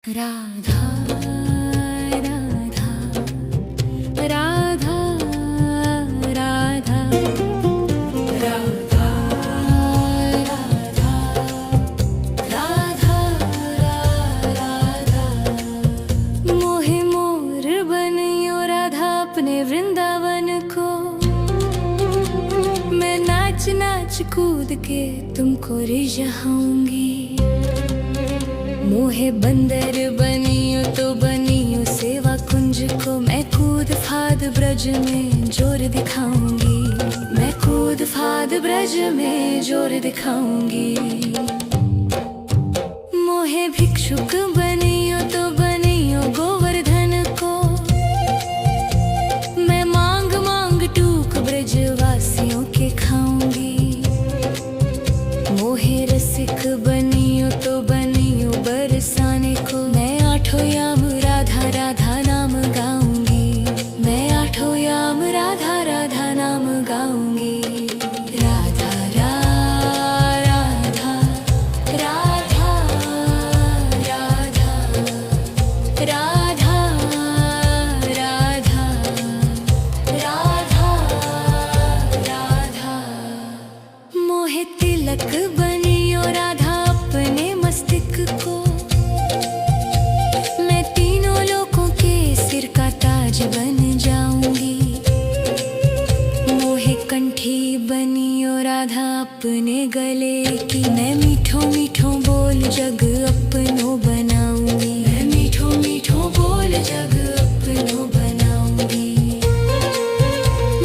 राधा राधा राधा राधा राधा राधा राधा मोहे मोर बनियो राधा अपने वृंदावन को। मैं नाच नाच कूद के तुमको रिझाऊंगी। मोहे बंदर बनियो तो बनियो सेवा कुंज को। मैं कूद फाद ब्रज में जोर दिखाऊंगी। मैं कूद फाद ब्रज में जोर दिखाऊंगी। मोहे भिक्षुक बनियो तो बनियो गोवर्धन को। मैं मांग मांग टूक ब्रजवासियों के खाऊंगी। मोहे रसिक बनियो तो बनियो बरसाने को। मैं आठों याम राधा राधा नाम गाऊंगी। मैं आठों याम राधा राधा नाम गाऊंगी। राधा राधा राधा राधा राधा राधा राधा राधा। मोहे तिलक बनियो राधा अपने मस्तिष्क को। मैं तीनों लोगों के सिर का ताज बन जाऊंगी। मोहे कंठी बनियो राधा अपने गले की। मैं मीठो मीठो बोल जग अपनो बनाऊंगी। मैं मीठो मीठो बोल जग अपनो बनाऊंगी।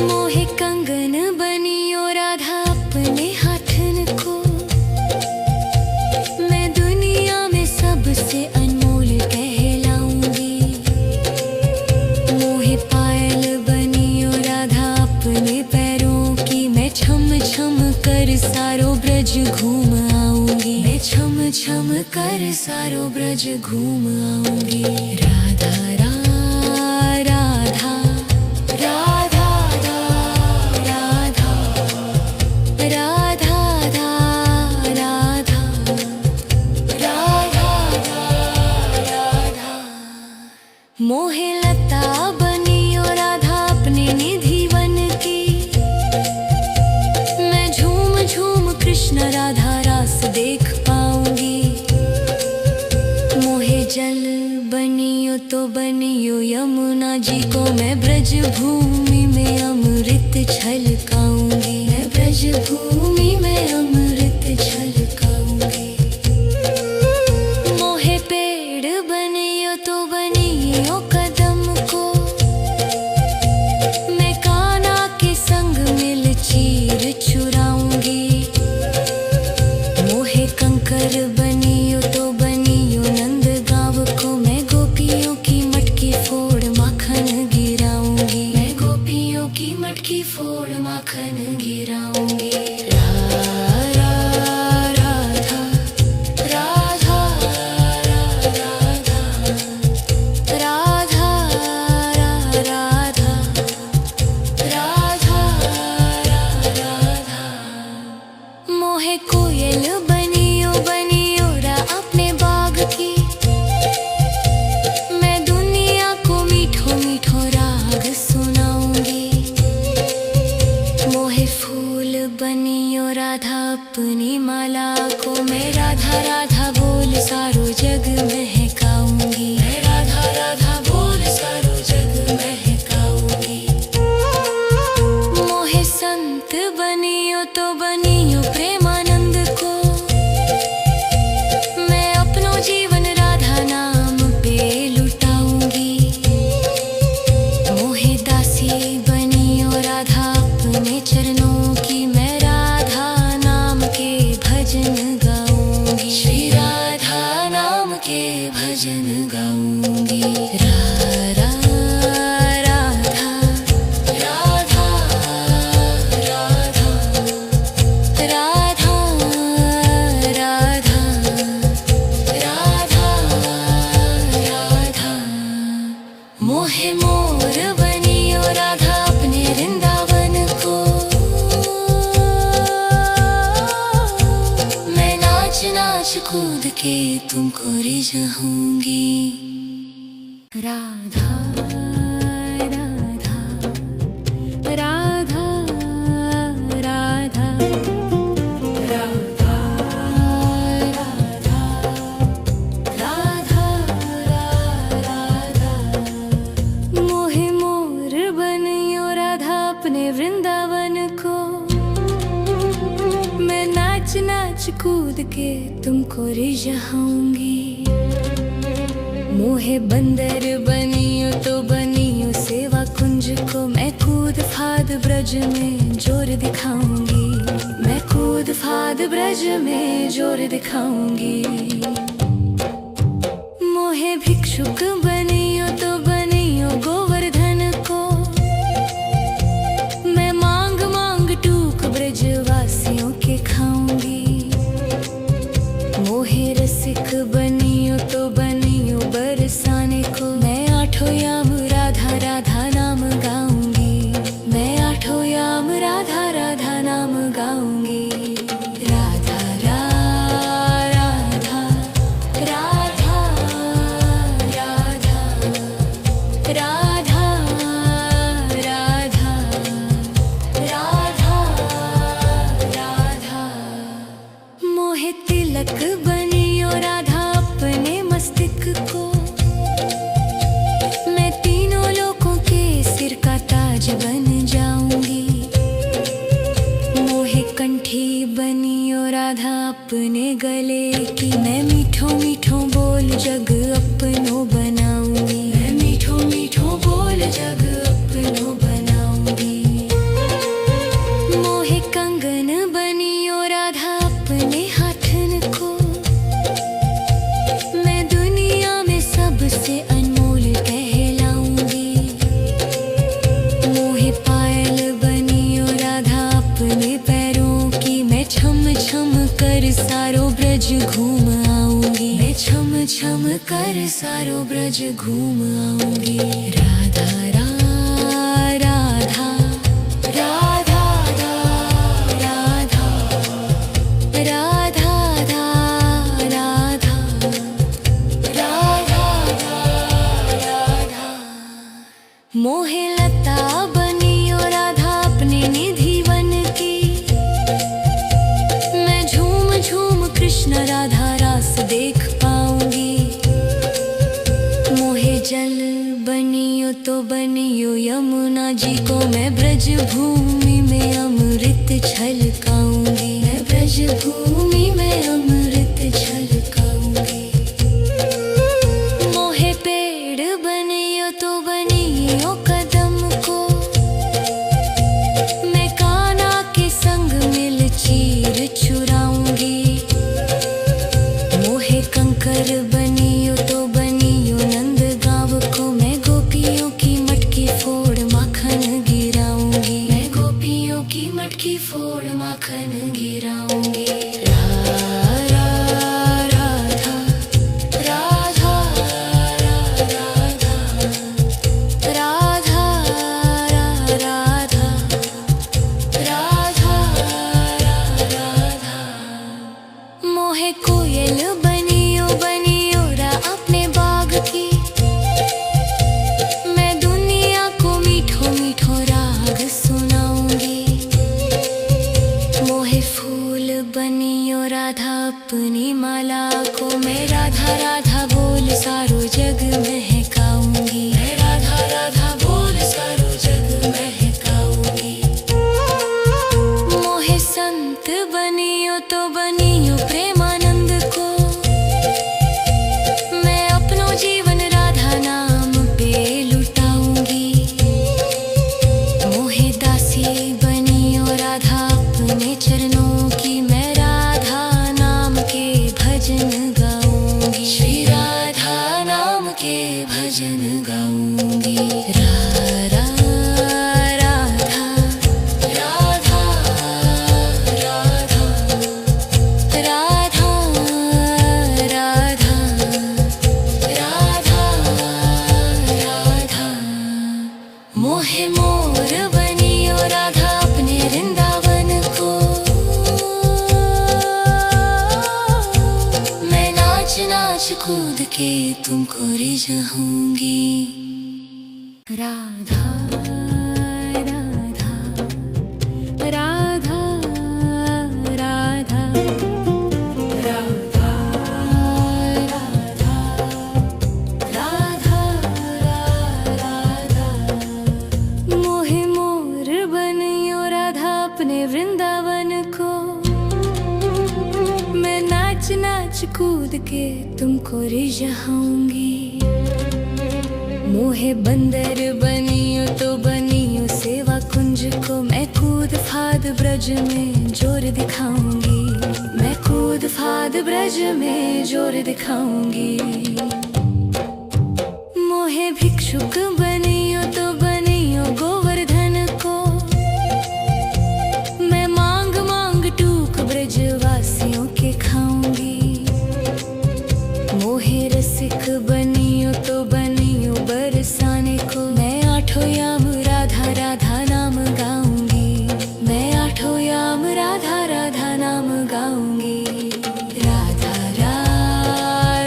मोहे कंगन बनियो राधा अपने हाथन को। मैं दुनिया में सबसे अनमोल कहलाऊंगी। मोहे पायल बनियो राधा अपने पैरों की। मैं छम छम कर सारो ब्रज घूम आऊंगी। मैं छम छम कर सारो ब्रज घूम आऊंगी। राधा राधा राधा राधा राधा राधा राधा। मोहे लता बनियो राधा अपने निधि वन की। मैं झूम झूम कृष्ण राधा रास देख पाऊंगी। मोहे जल बनियो तो बनियो यमुना जी को। मैं ब्रज भूमि में अमृत छलकाऊंगी। मैं ब्रज भूमि में अमृत छलकाऊंगी। मोहे पेड़ बनियो तो बनियो कदम को। मैं कान्हा के संग मिल चीर चुराऊंगी। मोहे कंकर बनियो तो बनियो नंद गाँव को। मैं गोपियों की मटकी फोड़ माखन गिराऊंगी। मैं गोपियों की मटकी फोड़ माखन गिराऊंगी। राधा राधा राधा राधा राधा राधा। मोहे कोयल बनियो बनियो रा अपने बाग की। मैं दुनिया को मीठो मीठो राग सुनाऊंगी। मोहे फूल बनियो राधा अपनी माला को। मैं राधा राधा बोल सारो जग महकाऊंगी। मैं राधा राधा बोल सारो जग महकाऊंगी। मोहे संत बनियो तो बनियो प्रेमानंद को। मैं अपनो जीवन राधा नाम पे लुटाऊंगी। मोहे दासी बनियो राधा अपने चरणों की। मैं राधा नाम के भजन गाऊंगी। श्री राधा नाम के भजन गाऊंगी। राधा राधा राधा राधा राधा राधा राधा। मोहे मोर बनियो राधा अपने वृंदावन को। मैं नाच नाच कूद के तुमको जाऊंगी। राधा राधा राधा राधा राधा राधा राधा मोहे मोर बनियो राधा अपने वृंदावन को। मैं नाच नाच कूद के तुमको रिझाऊंगी। मोहे बंदर बनियो तो बनियो सेवा कुंज को। मैं कूद फाद ब्रज में जोर दिखाऊंगी। मैं कूद फाद ब्रज में जोर दिखाऊंगी। मोहे भिक्षुक बनियो तो बनियो गोवर्धन को। मैं मांग मांग टूक ब्रजवासियों के खाऊंगी। मोहे रसिक बनियो तो बनियो बरसाने को। मैं आठों याम राधा राधा नाम गाऊंगी। मैं आठों याम राधा राधा नाम गाऊंगी। राधा राधा राधा राधा राधा राधा राधा राधा मोहे तिलक बनियो राधा अपने मस्तिष्क को। मैं तीनों लोगों के सिर का ताज बन जाऊंगी। मोहे कंठी बनियो राधा अपने गले की। मैं मीठो मीठो बोल जग अपनो बनाऊंगी। मैं मीठो मीठो बोल जग अपनो बनाऊंगी। मोहे कंगन बनियो राधा अपने हाथन को। मैं दुनिया में सबसे अनमोल कहलाऊंगी। मोहे पायल बनियो राधा अपने पैरों की। मैं छम छम कर सारो ब्रज घूम आऊंगी। मैं छम छम कर सारो ब्रज घूम आऊंगी। राधा राधा राधा राधा राधा राधा राधा राधा मोहे लता बनियो राधा अपने निधि वन की। मैं झूम झूम कृष्ण राधा रास देख पाऊंगी। मोहे जल बनियो तो बनियो यमुना जी को। मैं ब्रज भूमि में अमृत छलकाऊंगी। मैं ब्रज भूमि में अमृत छलकाऊंगी। मोहे पेड़ बनियो तो बनियो कदम को। मैं कान्हा के संग मिल चीर चुराऊंगी। मोहे कंकर बनियो तो बनियो नंद गाँव को। मैं गोपियों की मटकी फोड़ माखन गिराऊंगी। मैं गोपियों की मटकी फोड़ माखन गिराऊंगी। राधा राधा राधा राधा राधा राधा राधा राधा मोहे कोयल बनियो बनियो रा अपने बाग की। मैं दुनिया को मीठो मीठो राग सुनाऊंगी। मोहे फूल बनियो राधा अपनी माला को। मैं राधा राधा बोल सारो जग महकाऊंगी। मैं राधा राधा बोल सारो जग महकाऊंगी। मोहे संत बनियो तो बनियो प्रेमानंद को। मैं अपनो जीवन राधा नाम पे लुटाऊंगी। मोहे दासी बनियो राधा अपने चरणों की। मैं राधा नाम के भजन गाऊंगी। श्री राधा नाम के भजन गाऊंगी। राधा राधा राधा राधा राधा राधा राधा राधा मोहे मोर बनियो राधा अपने वृंदावन को। मैं नाच नाच कूद तुमको रिझाऊंगी। राधा राधा राधा राधा राधा राधा राधा मोहे मोर बनियो राधा अपने वृंदावन को। मैं नाच नाच कूद के तुमको रिझाऊंगी। मोहे बंदर बनियो तो बनियो सेवा कुंज को। मैं कूद फाद ब्रज में जोर दिखाऊंगी। मैं कूद फाद ब्रज में जोर दिखाऊंगी। मोहे भिक्षुक बनियो तो बनियो गोवर्धन को। मैं मांग मांग टूक ब्रजवासियों के खाऊंगी। मोहे रसिक बनियो तो बनियो बरसाने को। मैं आठों याम राधा राधा नाम गाऊंगी। मैं आठों याम राधा राधा नाम गाऊंगी। राधा राधा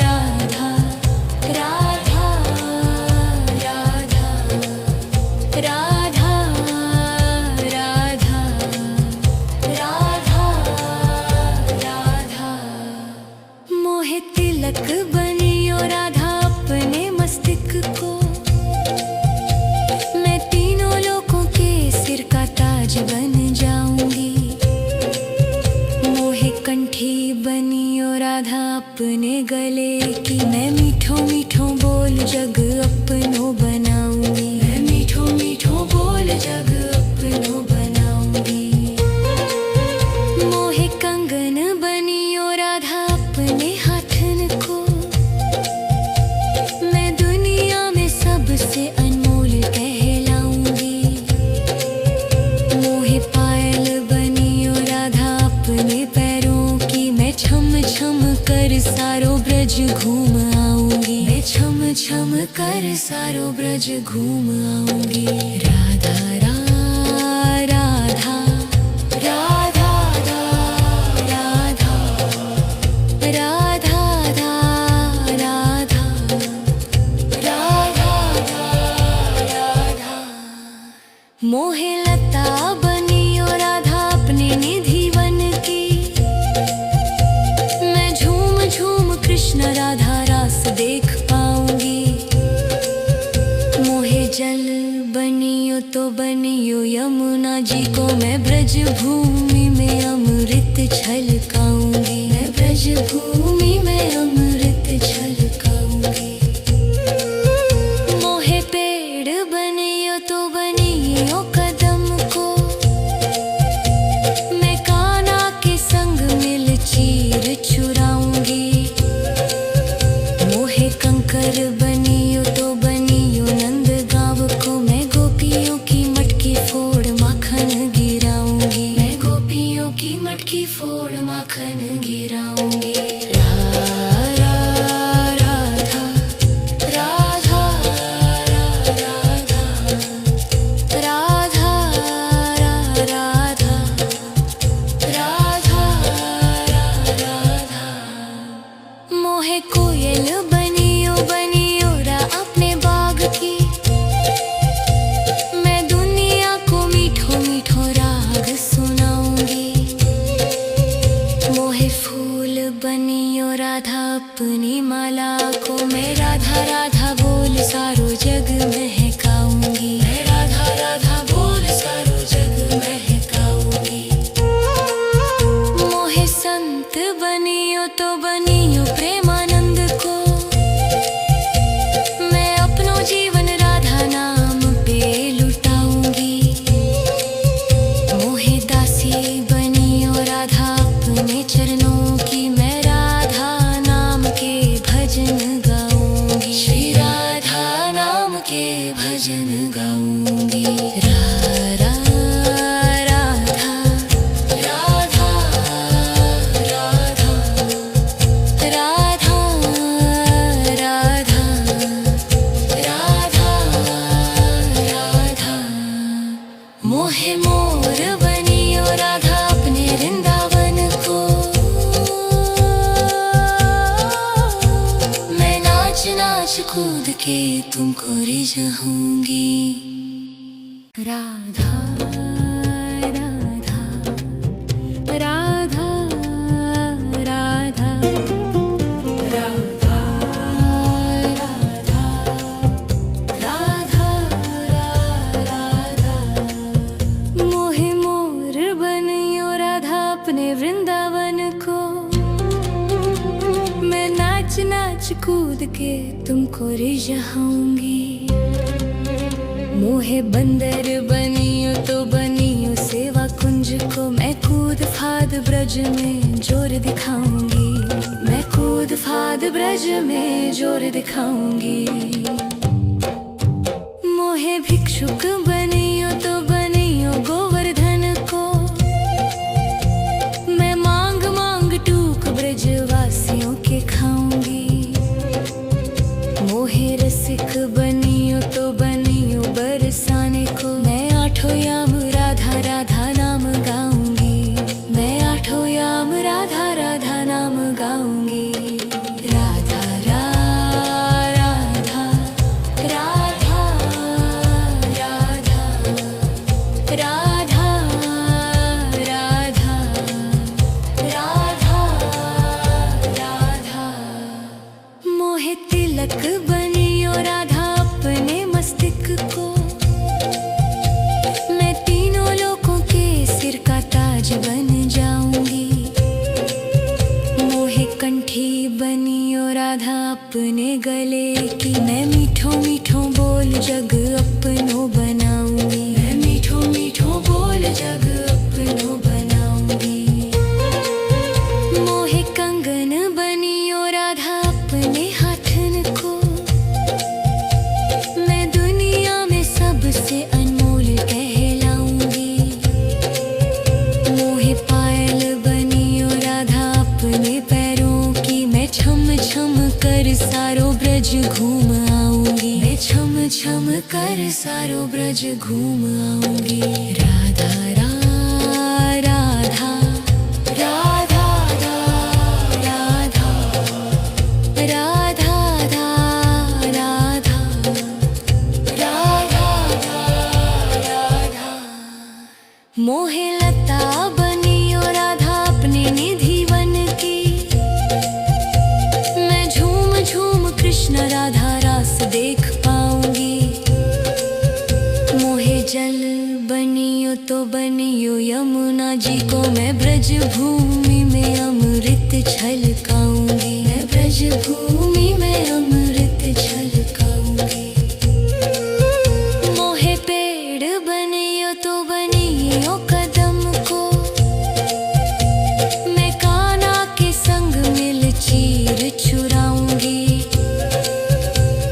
राधा राधा राधा राधा राधा राधा मोहे तिलक बनियो राधा अपने मस्तिष्क को। मैं तीनों लोगों के सिर का ताज बन जाऊंगी। मोहे कंठी बनियो राधा अपने गले की। मैं मीठो मीठो बोल जग अपनो बनाऊंगी। मैं मीठो मीठो बोल जग अपनो बनाऊंगी। मोहे कंगन बनियो राधा अपने हाथन को। मैं दुनिया में सबसे अनमोल कहलाऊंगी। मोहे पायल बनियो राधा अपने पैरों की। मैं छम छम कर सारो ब्रज घूम आऊंगी। मैं छम छम कर सारो ब्रज घूम आऊंगी। राधा राधा राधा राधा राधा राधा राधा राधा मोहे लता बनियो राधा अपने निधि वन की। मैं झूम झूम कृष्ण राधा रास देख पाऊंगी। मोहे जल बनियो तो बनियो यमुना जी को। मैं ब्रज भूमि में अमृत छलकाऊंगी। मैं ब्रज भूमि में अमृत छलकाऊंगी। मोहे पेड़ बनियो तो बनियो कदम को। मैं कान्हा के संग मिल चीर चुराऊंगी। मोहे कंकर बनियो तो बनियो नंद गाँव को। मैं गोपियों की मटकी फोड़ माखन गिराऊंगी। मैं गोपियों की मटकी फोड़ माखन गिराऊंगी। राधा राधा राधा राधा राधा राधा मोहे कोयल बनियो बनियो रा अपने बाग की। मैं दुनिया को मीठो मीठो राग सुनाऊंगी। मोहे फूल बनियो राधा अपनी माला को। मैं राधा राधा बोल सारो जग महकाऊंगी। मैं राधा राधा बोल सारो जग महकाऊंगी। मोहे संत बनियो तो बनियो प्रेमानंद को। मैं अपनो जीवन राधा नाम पे लुटाऊंगी। मोहे दासी बनियो राधा अपने चरणों की। मैं राधा नाम के भजन गाऊंगी। श्री राधा नाम के भजन गाऊंगी। राधा राधा राधा राधा राधा राधा राधा मोहे मोर बनियो राधा अपने वृंदावन को। मैं नाच नाच कूद के तुमको रिझाऊंगी। राधा राधा राधा राधा राधा राधा राधा। मोहे मोर बनियो राधा अपने वृंदावन को, मैं नाच नाच कूद के तुमको रिझाऊंगी। मोहे बंदर बनियो तो बनियो सेवा कुंज को, मैं कूद फाद ब्रज में जोर दिखाऊंगी। मैं कूद फाद ब्रज में जोर दिखाऊंगी। मोहे भिक्षुक बनियो तो बनियो गोवर्धन को, मैं मांग मांग टूक ब्रजवासियों के खाऊंगी। मोहे रसिक बनियो तो बनियो बरसाने को, मैं आठों याम राधा राधा नाम गाऊंगी। मैं आठों याम राधा राधा नाम गाऊंगी। राधा राधा राधा राधा राधा राधा राधा राधा। मोहे तिलक बनियो राधा अपने मस्तिष्क को, मैं तीनों लोगों के सिर का ताज बन जाऊंगी। मोहे कंठी बनियो राधा अपने गले की, मैं मीठो मीठो बोल जग अपनो बनाऊंगी। मैं मीठो मीठो बोल जग अपनो बनाऊंगी। मोहे कंगन बनियो राधा अपने हाथन को, मैं दुनिया में सबसे अनमोल कहलाऊंगी। मोहे पायल बनियो राधा अपने पैरों की, मैं छम छम कर सारो ब्रज घूम आऊंगी। मैं छम छम कर सारो ब्रज घूम आऊंगी। राधा राधा राधा राधा राधा राधा राधा राधा। मोहे लता बनियो राधा अपने निधि वन की, मैं झूम झूम कृष्ण राधा रास देख पाऊंगी। मोहे जल बनियो तो बनियो यमुना जी को, मैं ब्रज भूमि में अमृत छलकाऊंगी। मैं ब्रज भूमि में अमृत छलकाऊंगी। मोहे पेड़ बनियो तो बनियो कदम को, मैं कान्हा के संग मिल चीर चुराऊंगी।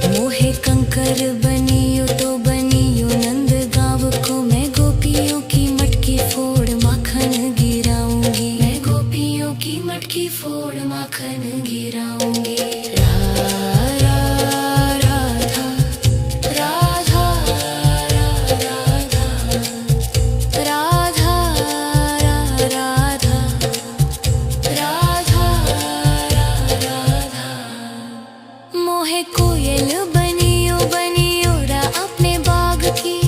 मोहे कंकर बनियो तो बनियो नंद गाँव को, मैं गोपियों की मटकी फोड़ माखन गिराऊंगी। मैं गोपियों की मटकी फोड़ माखन गिराऊंगी। राधा राधा राधा राधा राधा राधा राधा राधा। मोहे कोयल बनियो बनियो रा अपने बाग की,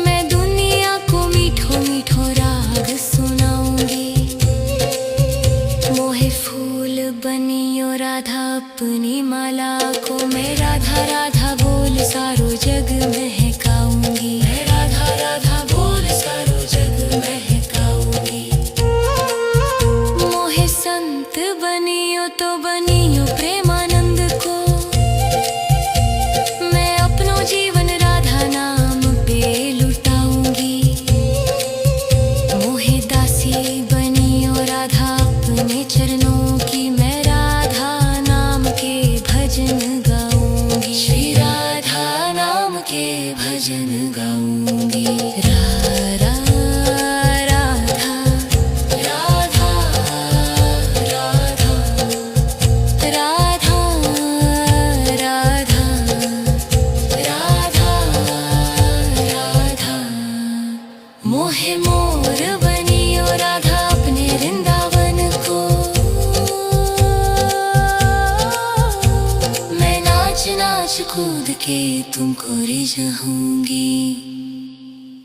मैं दुनिया को मीठो मीठो राग सुनाऊंगी। मोहे फूल बनियो राधा अपनी माला को, मैं राधा राधा बोल सारो जग महकाऊंगी। मैं राधा राधा बोल सारो जग महकाऊंगी। मोहे संत बनियो तो बनियो प्रेमानंद को, मैं अपनो जीवन राधा नाम पे लुटाऊंगी। मोहे दासी बनियो राधा अपने चरणों की, मैं राधा नाम के भजन गाऊंगी। श्री राधा नाम के भजन गाऊंगी। राधा राधा राधा राधा राधा राधा राधा राधा। मोहे मोर बनियो राधा अपने वृंदावन को, मैं नाच नाच कूद के तुमको रिझाऊंगी।